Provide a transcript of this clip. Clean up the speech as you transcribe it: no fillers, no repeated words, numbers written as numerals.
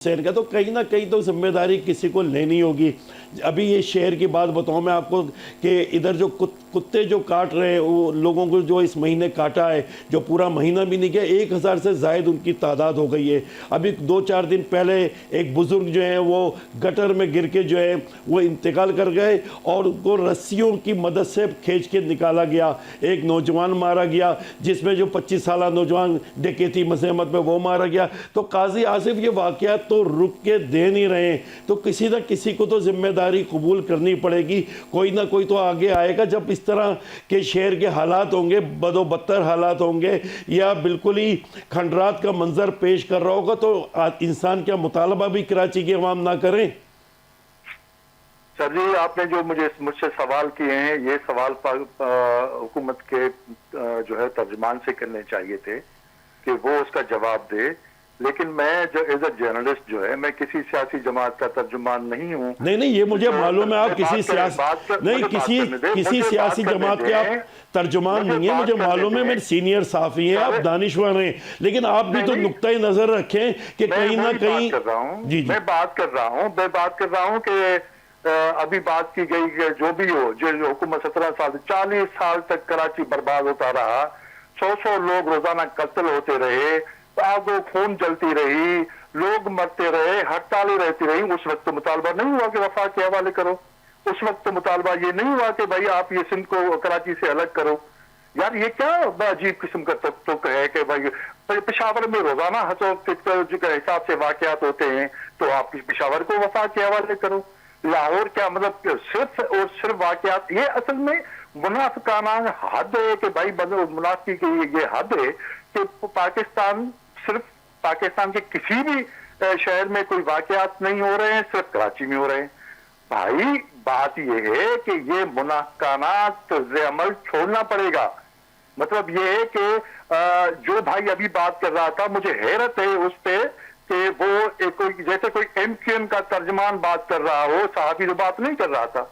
शहर का, तो कहीं ना कहीं तो जिम्मेदारी किसी को लेनी होगी। अभी ये शहर की बात बताऊं मैं आपको कि इधर जो कुत्ते जो काट रहे हैं, वो लोगों को जो इस महीने काटा है, जो पूरा महीना भी नहीं गया, 1000 से ज़ायद उनकी तादाद हो गई है। अभी 2-4 दिन पहले एक बुज़ुर्ग जो है वो गटर में गिर के जो है वो इंतकाल कर गए और उनको रस्सियों की मदद से खींच के निकाला गया। एक नौजवान मारा गया, जिसमें जो 25 साल नौजवान डकैती मज़ाहमत में वो मारा गया। तो काजी आसिफ ये वाक़यात तो रुक के दे नहीं रहे, तो किसी न किसी को तो जिम्मेदारी कबूल करनी पड़ेगी। कोई ना कोई तो आगे आएगा। जब इस तरह के शहर के हालात होंगे, बदतर हालात होंगे या बिल्कुल ही खंडरात का मंजर पेश कर रहा होगा, तो इंसान क्या मुतालबा भी कराची के अवाम ना करें। सर जी, आपने जो मुझसे सवाल किए हैं, ये सवाल हुकूमत के जो है तर्जुमान से करने चाहिए थे कि वो उसका जवाब दे। लेकिन मैं जो एज अ जर्नलिस्ट जो है, मैं किसी सियासी जमात का तर्जुमान नहीं हूँ। नहीं, ये मुझे मालूम है। आप किसी सियासी जमात के आप तर्जुमान नहीं है, मुझे मालूम है। मेरे सीनियर साफी हैं, आप दानिश्वर हैं, लेकिन आप भी तो नुक्ता नजर रखें कि कहीं ना कहीं। मैं बात कर रहा हूँ कि अभी बात की गई कि जो भी हो, जो हुकूमत 17 साल 40 साल तक कराची बर्बाद होता रहा, 100 लोग रोजाना कत्ल होते रहे, आगो खून जलती रही, लोग मरते रहे, हड़तालें रहती रही। उस वक्त तो मुतालबा नहीं हुआ कि वफाक के हवाले करो। उस वक्त तो मुतालबा ये नहीं हुआ कि भाई आप ये सिंध को कराची से अलग करो। यार ये क्या अजीब किस्म का तुक है कि भाई पेशावर में रोजाना के हिसाब से वाकयात होते हैं, तो आप पेशावर को वफाक के हवाले करो। लाहौर क्या मतलब सिर्फ और सिर्फ वाकयात। ये असल में मुनाफिकाना हद है कि भाई मुनाफिकी की ये हद है कि पाकिस्तान, सिर्फ पाकिस्तान के किसी भी शहर में कोई वाकयात नहीं हो रहे हैं, सिर्फ कराची में हो रहे हैं। भाई बात ये है कि ये मुनाफिकाना तर्ज़ अमल छोड़ना पड़ेगा। मतलब ये है कि जो भाई अभी बात कर रहा था, मुझे हैरत है उस पे कि वो जैसे कोई MQM का तर्जमान बात कर रहा हो, साहबी तो बात नहीं कर रहा था।